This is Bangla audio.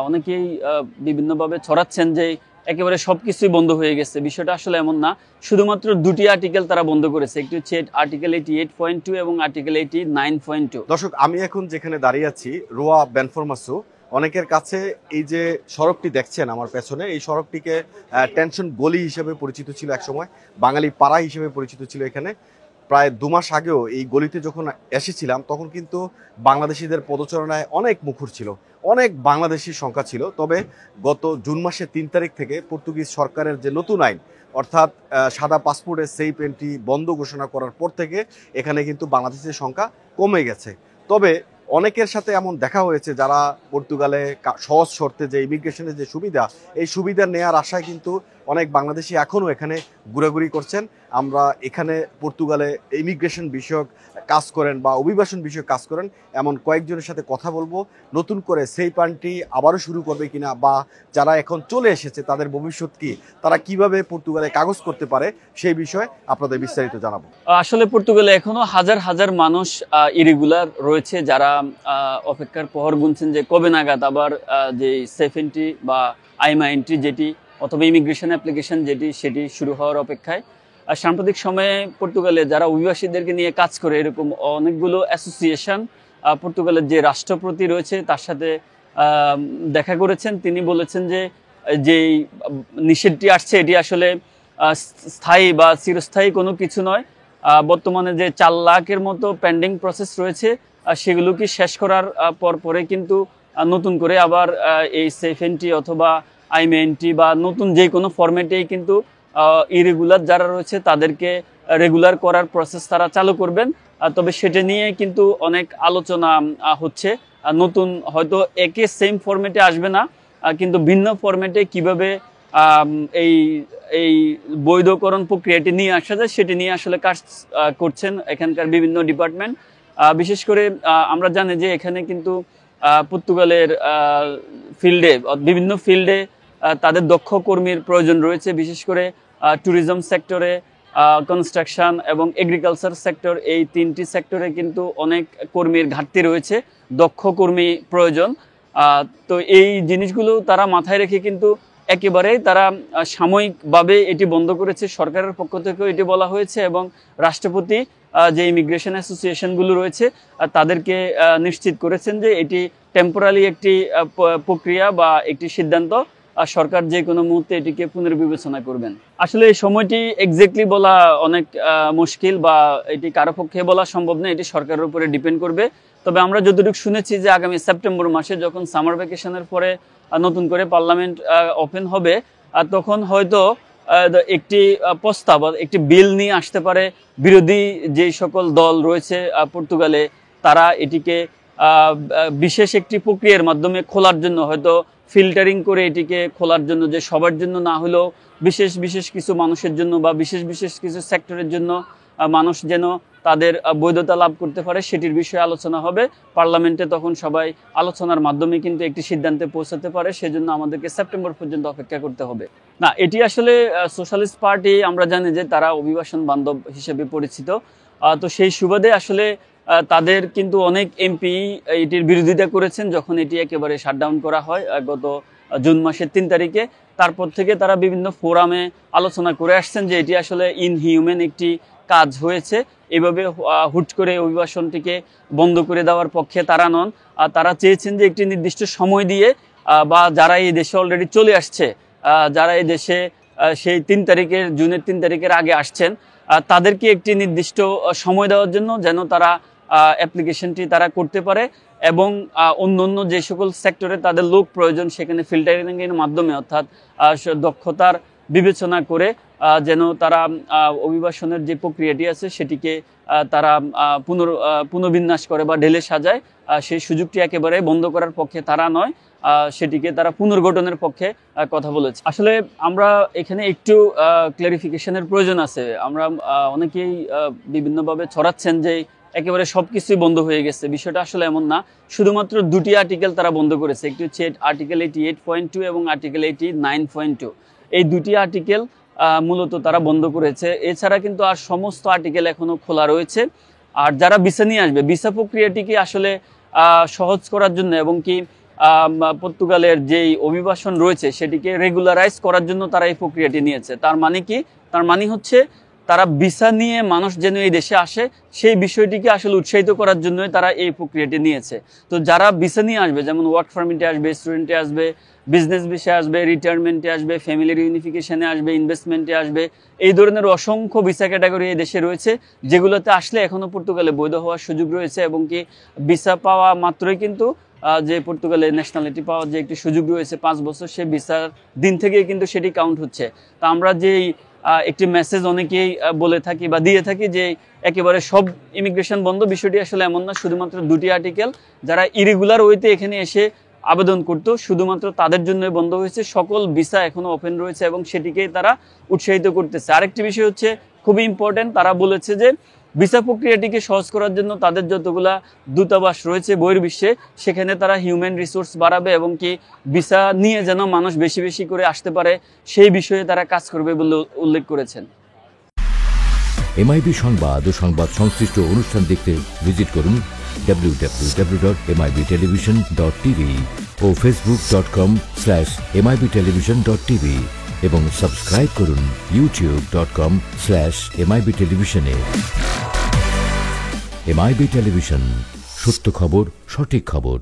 অনেকেই বিভিন্নভাবে ছড়াচ্ছেন যে একেবারে সবকিছুই বন্ধ হয়ে গেছে। বিষয়টা আসলে এমন না, শুধুমাত্র দুটি আর্টিকেল তারা বন্ধ করেছে, একটি হচ্ছে আর্টিকেল 88.2 এবং আর্টিকেল 89.2। দর্শক, আমি এখন যেখানে দাঁড়িয়ে আছি রোয়া বেনফরমাসু, অনেকের কাছে এই যে সড়কটি দেখছেন আমার পেছনে, এই সড়কটিকে টেনশন গলি হিসেবে পরিচিত ছিল একসময়, বাঙালি পাড়া হিসেবে পরিচিত ছিল। এখানে প্রায় 2 মাস আগেও এই গলিতে যখন এসেছিলাম তখন কিন্তু বাংলাদেশিদের পদচারণায় অনেক মুখর ছিল, অনেক বাংলাদেশির সংখ্যা ছিল। তবে গত জুন মাসের 3 তারিখ থেকে পর্তুগিজ সরকারের যে নতুন আইন, অর্থাৎ সাদা পাসপোর্টের সেফ এন্ট্রি বন্ধ ঘোষণা করার পর থেকে এখানে কিন্তু বাংলাদেশের সংখ্যা কমে গেছে। তবে অনেকের সাথে এমন দেখা হয়েছে যারা পর্তুগালে সহজ শর্তে যে ইমিগ্রেশনের যে সুবিধা, এই সুবিধা নেওয়ার আশায় কিন্তু অনেক বাংলাদেশি এখনও এখানে ঘোরাঘুরি করছেন। আমরা এখানে পর্তুগালে ইমিগ্রেশন বিষয়ক কাজ করেন বা অভিবাসন বিষয়ক কাজ করেন এমন কয়েকজনের সাথে কথা বলবো, নতুন করে সেই পানটি আবারও শুরু করবে কিনা, বা যারা এখন চলে এসেছে তাদের ভবিষ্যৎ কি, তারা কিভাবে পর্তুগালে কাগজ করতে পারে সেই বিষয়ে আপনাদের বিস্তারিত জানাবো। আসলে পর্তুগালে এখনো হাজার হাজার মানুষ ইরেগুলার রয়েছে, যারা অপেক্ষার প্রহর গুনছেন যে কবে নাগাদ আবার যে সেফ এন্ট্রি বা আইমা এন্ট্রি যেটি অথবা ইমিগ্রেশন অ্যাপ্লিকেশন যেটি সেটি শুরু হওয়ার অপেক্ষায়। সাম্প্রতিক সময়ে পর্তুগালে যারা অভিবাসীদেরকে নিয়ে কাজ করে এরকম অনেকগুলো অ্যাসোসিয়েশন পর্তুগালের যে রাষ্ট্রপতি রয়েছে তার সাথে দেখা করেছেন। তিনি বলেছেন যে যেই নিষেধটি আসছে এটি আসলে স্থায়ী বা চিরস্থায়ী কোনো কিছু নয়। বর্তমানে যে 4 লাখের মতো পেন্ডিং প্রসেস রয়েছে সেগুলোকে শেষ করার পরে কিন্তু নতুন করে আবার এই সেফ এন্ট্রি অথবা আইম এন্ট্রি বা নতুন যে কোনো ফরম্যাটেই কিন্তু ইরেগুলার যারা রয়েছে তাদেরকে রেগুলার করার প্রসেস তারা চালু করবেন। তবে সেটা নিয়ে কিন্তু অনেক আলোচনা হচ্ছে। নতুন হয়তো একে সেম ফরম্যাটে আসবে না, কিন্তু ভিন্ন ফরম্যাটে কিভাবে এই এই বৈধকরণ প্রক্রিয়াটি নিয়ে আসা যায় সেটি নিয়ে আসলে কাজ করছেন এখানকার বিভিন্ন ডিপার্টমেন্ট। বিশেষ করে আমরা জানি যে এখানে কিন্তু পর্তুগালের ফিল্ডে বিভিন্ন ফিল্ডে তাদের দক্ষ কর্মীর প্রয়োজন রয়েছে, বিশেষ করে ট্যুরিজম সেক্টরে, কনস্ট্রাকশন এবং এগ্রিকালচার সেক্টর, এই 3টি সেক্টরে কিন্তু অনেক কর্মীর ঘাটতি রয়েছে, দক্ষ কর্মী প্রয়োজন। তো এই জিনিসগুলো তারা মাথায় রেখে কিন্তু একেবারেই তারা সাময়িকভাবে এটি বন্ধ করেছে, সরকারের পক্ষ থেকেও এটি বলা হয়েছে এবং রাষ্ট্রপতি যে ইমিগ্রেশন অ্যাসোসিয়েশনগুলো রয়েছে তাদেরকে নিশ্চিত করেছেন যে এটি টেম্পোরারি একটি প্রক্রিয়া বা একটি সিদ্ধান্ত, সরকার যে কোনো মুহূর্তে এটিকে পুনর্বিবেচনা করবেন। আসলে এই সময়টি এক্স্যাক্টলি বলা অনেক মুশকিল বা এটি কারো পক্ষে বলা সম্ভব না, এটি সরকারের উপরে ডিপেন্ড করবে। তবে আমরা যতটুকু শুনেছি যে আগামী সেপ্টেম্বর মাসে যখন সামার ভ্যাকেশনের পরে নতুন করে পার্লামেন্ট ওপেন হবে তখন হয়তো একটি প্রস্তাব, একটি বিল নিয়ে আসতে পারে বিরোধী যে সকল দল রয়েছে পর্তুগালে, তারা এটিকে বিশেষ একটি প্রক্রিয়ার মাধ্যমে খোলার জন্য, হয়তো ফিল্টারিং করে এটিকে খোলার জন্য, যে সবার জন্য না হলেও বিশেষ বিশেষ কিছু মানুষের জন্য বা বিশেষ বিশেষ কিছু সেক্টরের জন্য মানুষ যেন তাদের বৈধতা লাভ করতে পারে সেটির বিষয়ে আলোচনা হবে পার্লামেন্টে। তখন সবাই আলোচনার মাধ্যমে কিন্তু একটি সিদ্ধান্তে পৌঁছাতে পারে, সেজন্য আমাদেরকে সেপ্টেম্বর পর্যন্ত অপেক্ষা করতে হবে। না, এটি আসলে সোশ্যালিস্ট পার্টি, আমরা জানি যে তারা অভিবাসন বান্ধব হিসেবে পরিচিত। তো সেই সুবাদে আসলে তাদের কিন্তু অনেক এমপি এটির বিরোধিতা করেছেন যখন এটি একেবারে শাটডাউন করা হয় গত জুন মাসের 3 তারিখে। তারপর থেকে তারা বিভিন্ন ফোরামে আলোচনা করে আসছেন যে এটি আসলে ইনহিউম্যান একটি কাজ হয়েছে, এভাবে হুট করে অভিবাসনটিকে বন্ধ করে দেওয়ার পক্ষে তারা নন। তারা চেয়েছেন যে একটি নির্দিষ্ট সময় দিয়ে বা যারা এই দেশে অলরেডি চলে আসছে, যারা এই দেশে সেই জুনের 3 তারিখের আগে আসছেন, তাদেরকে একটি নির্দিষ্ট সময় দেওয়ার জন্য যেন তারা অ্যাপ্লিকেশনটি তারা করতে পারে এবং অন্য যে সকল সেক্টরে তাদের লোক প্রয়োজন সেখানে ফিল্টারিংয়ের মাধ্যমে, অর্থাৎ দক্ষতার বিবেচনা করে যেন তারা অভিবাসনের যে প্রক্রিয়াটি আছে সেটিকে তারা পুনর্বিন্যাস করে বা ঢেলে সাজায়, সেই সুযোগটি একেবারে বন্ধ করার পক্ষে তারা নয়, সেটিকে তারা পুনর্গঠনের পক্ষে কথা বলেছে। আসলে আমরা এখানে একটু ক্লারিফিকেশনের প্রয়োজন আছে। আমরা অনেকেই বিভিন্নভাবে ছড়াচ্ছেন যে একেবারে সবকিছুই বন্ধ হয়ে গেছে, বিষয়টা আসলে এমন না, শুধুমাত্র দুটি আর্টিকেল তারা বন্ধ করেছে, একটি হচ্ছে আর্টিকেল 88.2 এবং আর্টিকেল 89.2। এই দুটি আর্টিকেল মূলত তারা বন্ধ করেছে। এছাড়া কিন্তু আর সমস্ত আর্টিকেল এখনো খোলা রয়েছে। আর যারা ভিসা নিয়ে আসবে, ভিসা প্রক্রিয়াটিকে আসলে সহজ করার জন্য এবং কি পর্তুগালের যেই অভিবাসন রয়েছে সেটিকে রেগুলারাইজ করার জন্য তারা এই প্রক্রিয়াটি নিয়েছে। তার মানে কি? তার মানে হচ্ছে তারা ভিসা নিয়ে মানুষ যেন এই দেশে আসে সেই বিষয়টিকে আসলে উৎসাহিত করার জন্যই তারা এই প্রক্রিয়াটি নিয়েছে। তো যারা ভিসা নিয়ে আসবে, যেমন ওয়ার্ক পারমিটে আসবে, স্টুডেন্টে আসবে, বিজনেস ভিসা আসবে, রিটায়ারমেন্টে আসবে, ফ্যামিলির ইউনিফিকেশনে আসবে, ইনভেস্টমেন্টে আসবে, এই ধরনের অসংখ্য ভিসা ক্যাটাগরি এই দেশে রয়েছে, যেগুলোতে আসলে এখনো পর্তুগালে বৈধ হওয়ার সুযোগ রয়েছে। এবং কি ভিসা পাওয়া মাত্রই কিন্তু যে পর্তুগালে ন্যাশনালিটি পাওয়ার যে একটি সুযোগ রয়েছে 5 বছর, সেই ভিসার দিন থেকেই কিন্তু সেটি কাউন্ট হচ্ছে। তা আমরা যেই একটি মেসেজ অনেকেই বলে থাকি বা দিয়ে থাকি যে একেবারে সব ইমিগ্রেশন বন্ধ, বিষয়টি আসলে এমন না। শুধুমাত্র 2টি আর্টিকেল যারা ইরেগুলার ওয়েতে এখানে এসে আবেদন করতো শুধুমাত্র তাদের জন্য বন্ধ হয়েছে। সকল ভিসা এখনো ওপেন রয়েছে এবং সেটিকেই তারা উৎসাহিত করতেছে। আরেকটি বিষয় হচ্ছে খুবই ইম্পর্টেন্ট, তারা বলেছে যে ভিসা প্রক্রিয়াটিকে সহজ করার জন্য তাদের যতগুলা দূতাবাস রয়েছে বহির্বিশ্বে, সেখানে তারা হিউম্যান রিসোর্স বাড়াবে এবং কি ভিসা নিয়ে যেন মানুষ বেশি বেশি করে আসতে পারে সেই বিষয়ে তারা কাজ করবে বলে উল্লেখ করেছেন। এমআইবি সংবাদ ও সংবাদ সংশ্লিষ্ট অনুষ্ঠান দেখতে ভিজিট করুন www.mibtelevision.tv ও facebook.com/mibtelevision.tv এবং সাবস্ক্রাইব করুন youtube.com/mibtelevision এ। এমআইবি টেলিভিশন, সত্য খবর, সঠিক খবর।